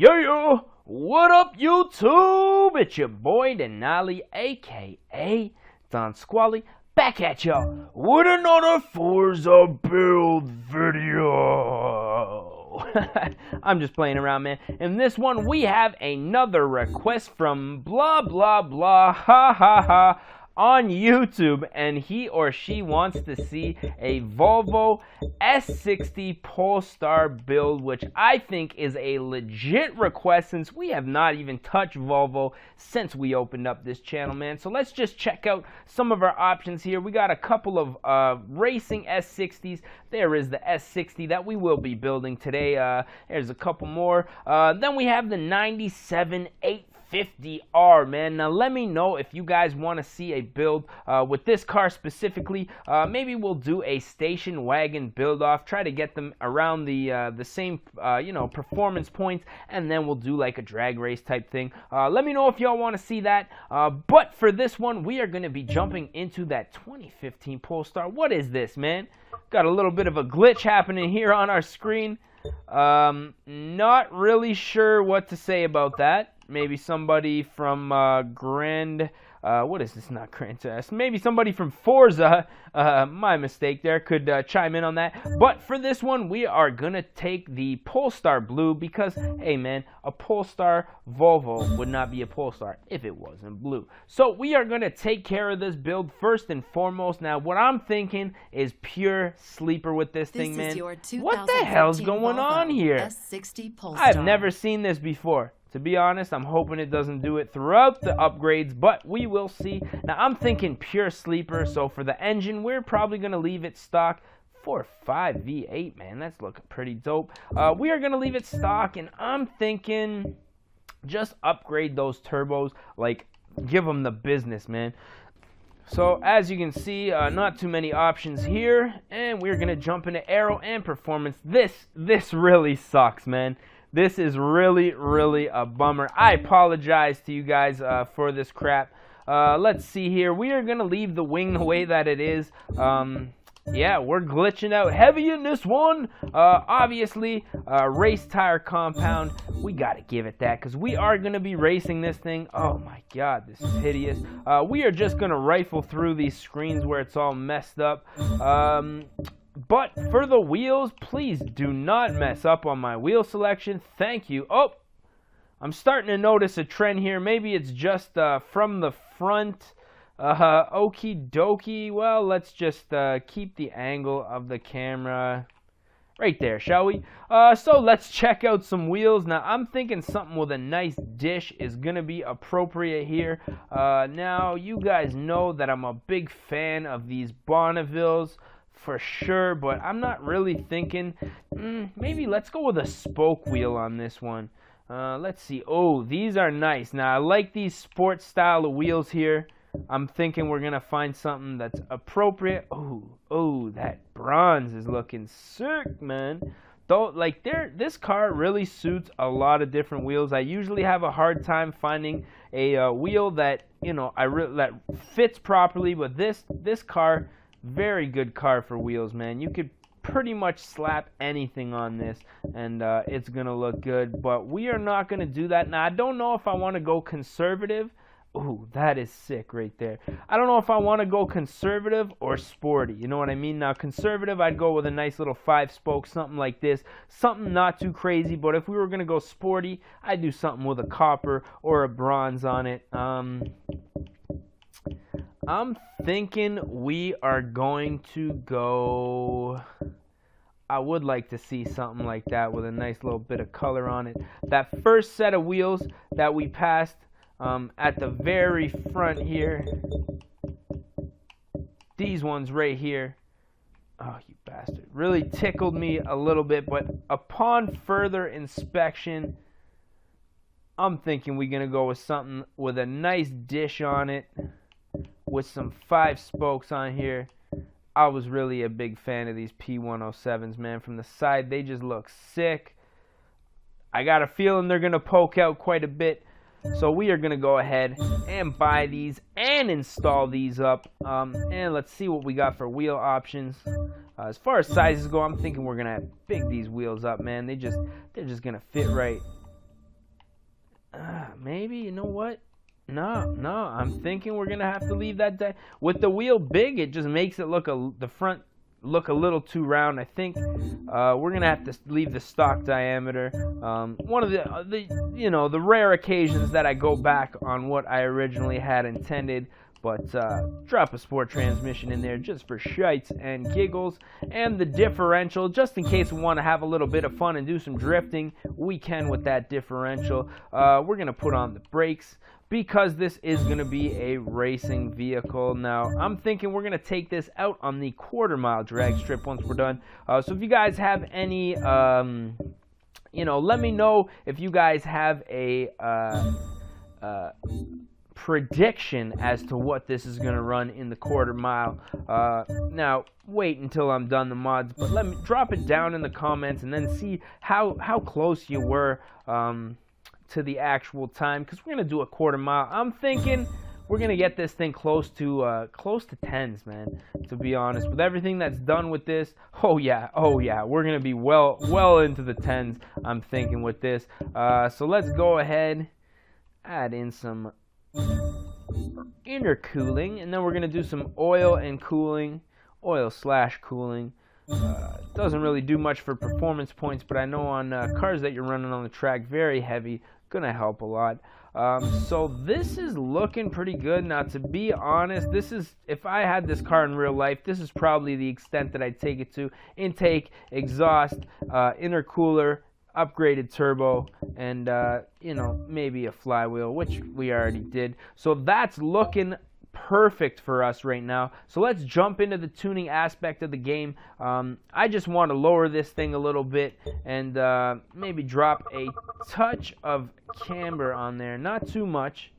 Yeah, what up, YouTube? It's your boy Denali, aka Don Squally, back at y'all with another Forza build video. I'm just playing around, man. In this one, we have another request from blah blah blah, ha ha ha, on YouTube, and he or she wants to see a Volvo S60 Polestar build, which I think is a legit request since we have not even touched Volvo since we opened up this channel, man. So let's just check out some of our options here. We got a couple of racing S60s. There is the S60 that we will be building today. There's a couple more. Then we have the 97 850R, man. Now let me know if you guys want to see a build with this car specifically. Maybe we'll do a station wagon build off, try to get them around the same performance points, and then we'll do like a drag race type thing. Let me know if y'all want to see that. But for this one, we are going to be jumping into that 2015 Polestar. What is this, man? Got a little bit of a glitch happening here on our screen. Not really sure what to say about that. Maybe somebody from what is this? Not Grand Theft. Maybe somebody from Forza, my mistake there, could chime in on that. But for this one, we are going to take the Polestar Blue because, hey man, a Polestar Volvo would not be a Polestar if it wasn't blue. So we are going to take care of this build first and foremost. Now, what I'm thinking is pure sleeper with this thing, man. What the hell's going on here? S60 Polestar. I've never seen this before. To be honest, I'm hoping it doesn't do it throughout the upgrades, but we will see. Now, I'm thinking pure sleeper, so for the engine, we're probably going to leave it stock. 4.5 V8, man, that's looking pretty dope. We are going to leave it stock, and I'm thinking just upgrade those turbos, like give them the business, man. So, as you can see, not too many options here, and we're going to jump into aero and performance. This really sucks, man. This is really, really a bummer. I apologize to you guys for this crap. Let's see here. We are going to leave the wing the way that it is. Yeah, we're glitching out heavy in this one. Obviously, race tire compound. We got to give it that because we are going to be racing this thing. Oh, my God, this is hideous. We are just going to rifle through these screens where it's all messed up. But for the wheels, please do not mess up on my wheel selection. Thank you. Oh, I'm starting to notice a trend here. Maybe it's just from the front. Okie dokie. Well, let's just keep the angle of the camera right there, shall we? So let's check out some wheels. Now, I'm thinking something with a nice dish is going to be appropriate here. Now, you guys know that I'm a big fan of these Bonnevilles. For sure, but I'm not really thinking, maybe let's go with a spoke wheel on this one. Let's see. Oh, these are nice. Now, I like these sports style of wheels here. I'm thinking we're going to find something that's appropriate. Oh, that bronze is looking sick, man. Though, like, this car really suits a lot of different wheels. I usually have a hard time finding a wheel that, that fits properly, but this car, very good car for wheels, man. You could pretty much slap anything on this and it's gonna look good, but we are not gonna do that. Now, I don't know if I want to go conservative. Ooh, that is sick right there. I don't know if I want to go conservative or sporty, you know what I mean? Now, conservative, I'd go with a nice little 5-spoke, something like this, something not too crazy. But if we were gonna go sporty, I'd do something with a copper or a bronze on it. I'm thinking we are going to go, I would like to see something like that with a nice little bit of color on it. That first set of wheels that we passed at the very front here, these ones right here, oh, you bastard, really tickled me a little bit, but upon further inspection, I'm thinking we're going to go with something with a nice dish on it, with some 5 spokes on here. I was really a big fan of these P107s, man. From the side, they just look sick. I got a feeling they're going to poke out quite a bit. So we are going to go ahead and buy these and install these up. And let's see what we got for wheel options. As far as sizes go, I'm thinking we're going to big these wheels up, man. They're just going to fit right. Maybe, you know what? No, I'm thinking we're gonna have to leave that with the wheel big. It just makes it look the front look a little too round. I think we're gonna have to leave the stock diameter. One of the rare occasions that I go back on what I originally had intended. But drop a sport transmission in there just for shites and giggles. And the differential, just in case we want to have a little bit of fun and do some drifting, we can with that differential. We're going to put on the brakes because this is going to be a racing vehicle. Now, I'm thinking we're going to take this out on the quarter-mile drag strip once we're done. So if you guys have any, let me know if you guys have a prediction as to what this is going to run in the quarter mile. Now, wait until I'm done the mods, but let me drop it down in the comments and then see how close you were to the actual time, because we're going to do a quarter mile. I'm thinking we're going to get this thing close to tens, man, to be honest. With everything that's done with this, oh yeah, we're going to be well into the tens, I'm thinking, with this. So let's go ahead, add in some intercooling, and then we're going to do some oil and cooling, oil/cooling. Doesn't really do much for performance points, but I know on cars that you're running on the track, very heavy, gonna help a lot. So this is looking pretty good. Now, to be honest, this is, if I had this car in real life, this is probably the extent that I'd take it to. Intake, exhaust, intercooler, upgraded turbo, and maybe a flywheel, which we already did. So that's looking perfect for us right now. So let's jump into the tuning aspect of the game. I just want to lower this thing a little bit and maybe drop a touch of camber on there. Not too much,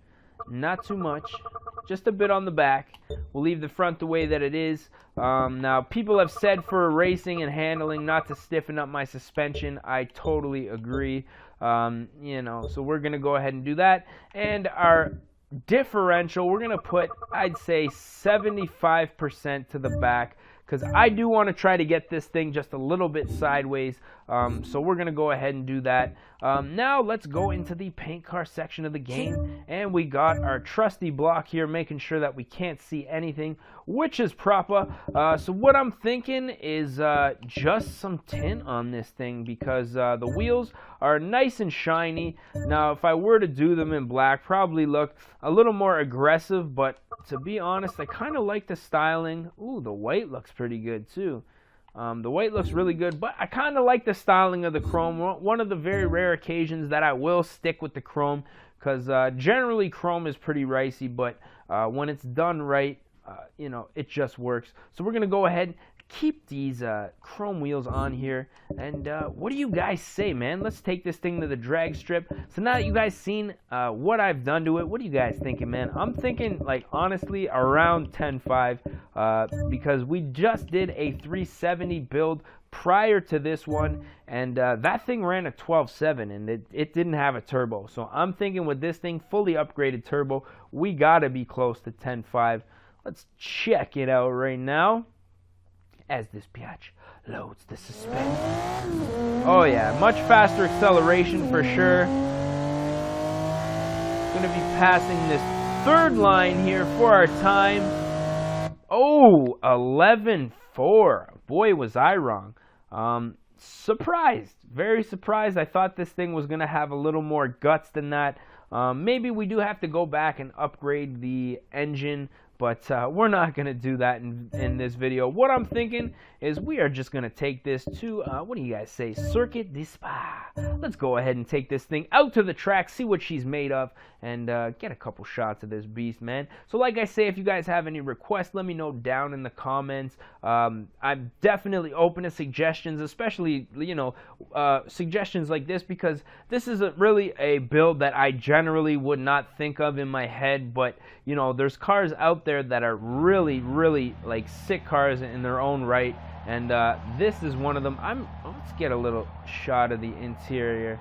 just a bit on the back. We'll leave the front the way that it is. Now, people have said for racing and handling not to stiffen up my suspension. I totally agree. So we're going to go ahead and do that. And our differential, we're going to put, I'd say, 75% to the back, because I do want to try to get this thing just a little bit sideways. So we're going to go ahead and do that. Now let's go into the paint car section of the game, and we got our trusty block here, making sure that we can't see anything, which is proper. So what I'm thinking is just some tint on this thing, because the wheels are nice and shiny. Now, if I were to do them in black, probably look a little more aggressive, but to be honest, I kind of like the styling. Ooh, the white looks pretty good too. The white looks really good, but I kind of like the styling of the chrome. One of the very rare occasions that I will stick with the chrome, because generally chrome is pretty ricey, but when it's done right, it just works. So we're going to go ahead, keep these chrome wheels on here, and what do you guys say, man? Let's take this thing to the drag strip. So now that you guys seen what I've done to it, what are you guys thinking, man? I'm thinking, like, honestly, around 10.5, because we just did a 370 build prior to this one, and that thing ran a 12.7, and it didn't have a turbo. So I'm thinking with this thing, fully upgraded turbo, we gotta be close to 10.5. Let's check it out right now as this biatch loads the suspension. Oh yeah, much faster acceleration for sure. Going to be passing this third line here for our time. Oh, 11.4. Boy, was I wrong. Surprised, very surprised. I thought this thing was going to have a little more guts than that. Maybe we do have to go back and upgrade the engine, but we're not going to do that in this video. What I'm thinking is we are just going to take this to, what do you guys say, Circuit de Spa. Let's go ahead and take this thing out to the track, see what she's made of, and get a couple shots of this beast, man. So like I say, if you guys have any requests, let me know down in the comments. I'm definitely open to suggestions, especially, suggestions like this, because this isn't really a build that I generally would not think of in my head, but, there's cars out there that are really, really, like, sick cars in their own right, and this is one of them. Let's get a little shot of the interior.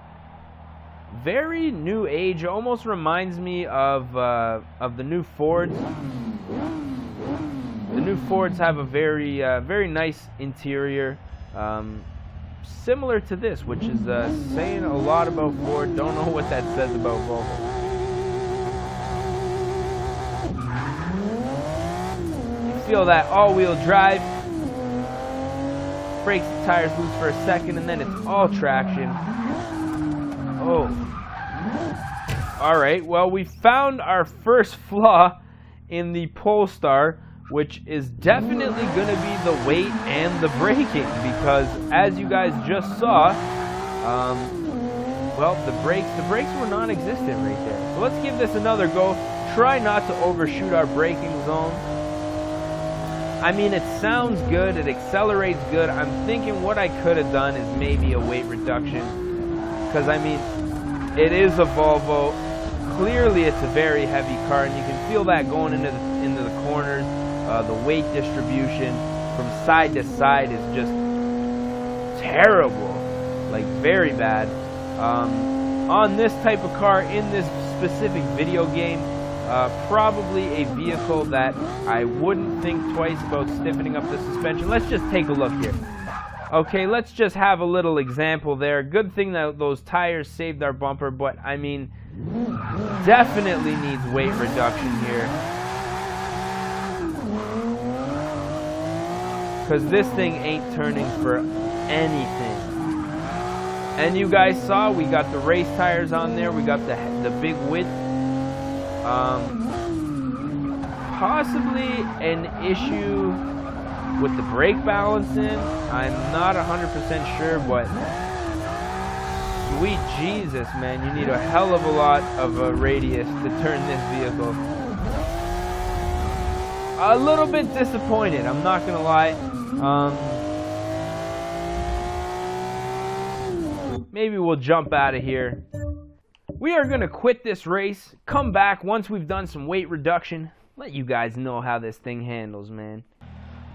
Very new age, almost reminds me of the new Fords. The new Fords have a very nice interior. similar to this, which is saying a lot about Ford. Don't know what that says about Volvo. You feel that all-wheel drive. Brakes the tires loose for a second, and then it's all traction. Oh. Alright, well, we found our first flaw in the Polestar, which is definitely going to be the weight and the braking, because as you guys just saw, well, the brakes were non-existent right there. So let's give this another go. Try not to overshoot our braking zone. I mean, it sounds good, it accelerates good. I'm thinking what I could have done is maybe a weight reduction, because I mean, it is a Volvo. Clearly it's a very heavy car, and you can feel that going into the corners. The weight distribution from side to side is just terrible, like very bad. On this type of car, in this specific video game, probably a vehicle that I wouldn't think twice about stiffening up the suspension. Let's just take a look here. Okay, let's just have a little example there. Good thing that those tires saved our bumper, but I mean, definitely needs weight reduction here. Because this thing ain't turning for anything. And you guys saw, we got the race tires on there. We got the big width. Possibly an issue with the brake balancing. I'm not 100% sure, but sweet Jesus, man, you need a hell of a lot of a radius to turn this vehicle. A little bit disappointed, I'm not gonna lie. Maybe we'll jump out of here. We are gonna quit this race, come back once we've done some weight reduction, let you guys know how this thing handles, man.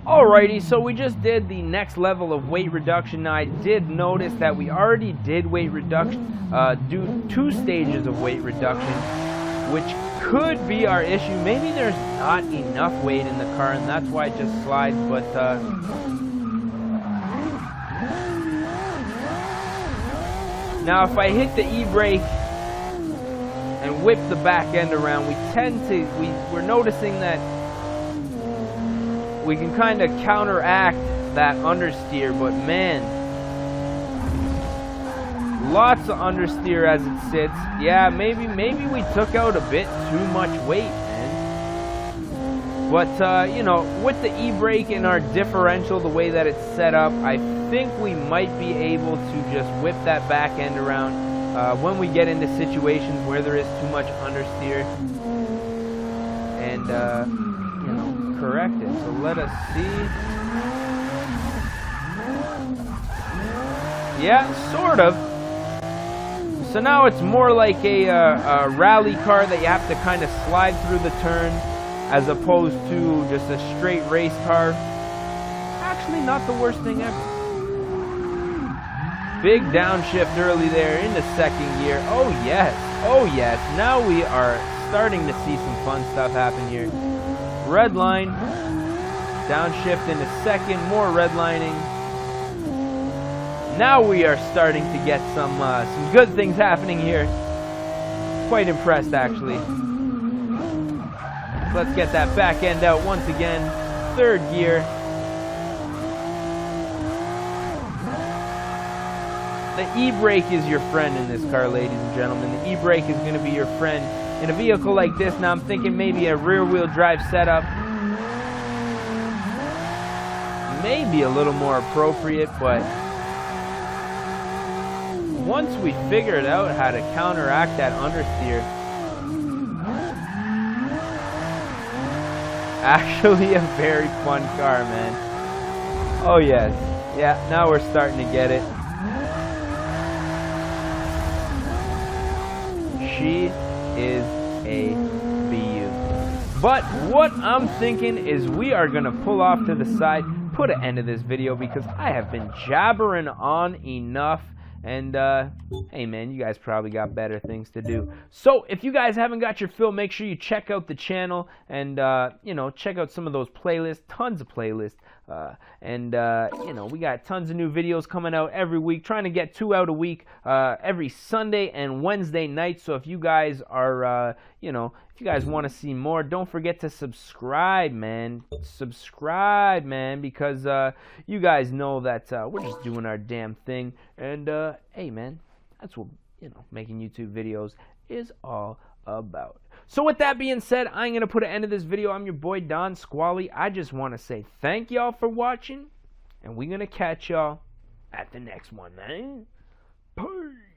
Alrighty, so we just did the next level of weight reduction. Now I did notice that we already did weight reduction, do 2 stages of weight reduction, which could be our issue. Maybe there's not enough weight in the car and that's why it just slides, but now if I hit the e-brake and whip the back end around, we're noticing that we can kind of counteract that understeer, but man, lots of understeer as it sits. Yeah, maybe we took out a bit too much weight, man. But you know, with the e-brake and our differential, the way that it's set up, I think we might be able to just whip that back end around when we get into situations where there is too much understeer, and you know, correct it. So let us see. Yeah, sort of. So now it's more like a rally car that you have to kind of slide through the turn, as opposed to just a straight race car. Actually, not the worst thing ever. Big downshift early there in the second gear. Oh yes, oh yes. Now we are starting to see some fun stuff happen here. Red line, downshift in a second, more redlining. Now we are starting to get some good things happening here. Quite impressed, actually. Let's get that back end out once again. Third gear. The e-brake is your friend in this car, ladies and gentlemen. The e-brake is going to be your friend in a vehicle like this. Now I'm thinking maybe a rear-wheel drive setup. Maybe a little more appropriate, but once we figured out how to counteract that understeer, actually a very fun car, man. Oh yes, yeah, now we're starting to get it. She is a beaut. But what I'm thinking is we are gonna pull off to the side, put an end to this video, because I have been jabbering on enough. And hey man, you guys probably got better things to do. So if you guys haven't got your fill, make sure you check out the channel and you know, check out some of those playlists, tons of playlists. You know, we got tons of new videos coming out every week, trying to get 2 out a week, every Sunday and Wednesday night. So if you guys are you know, if you guys want to see more, don't forget to subscribe, man. Subscribe, man, because you guys know that we're just doing our damn thing. And hey, man, that's what, you know, making YouTube videos is all about. So with that being said, I'm going to put an end to this video. I'm your boy, Don Squally. I just want to say thank y'all for watching, and we're going to catch y'all at the next one, man. Peace.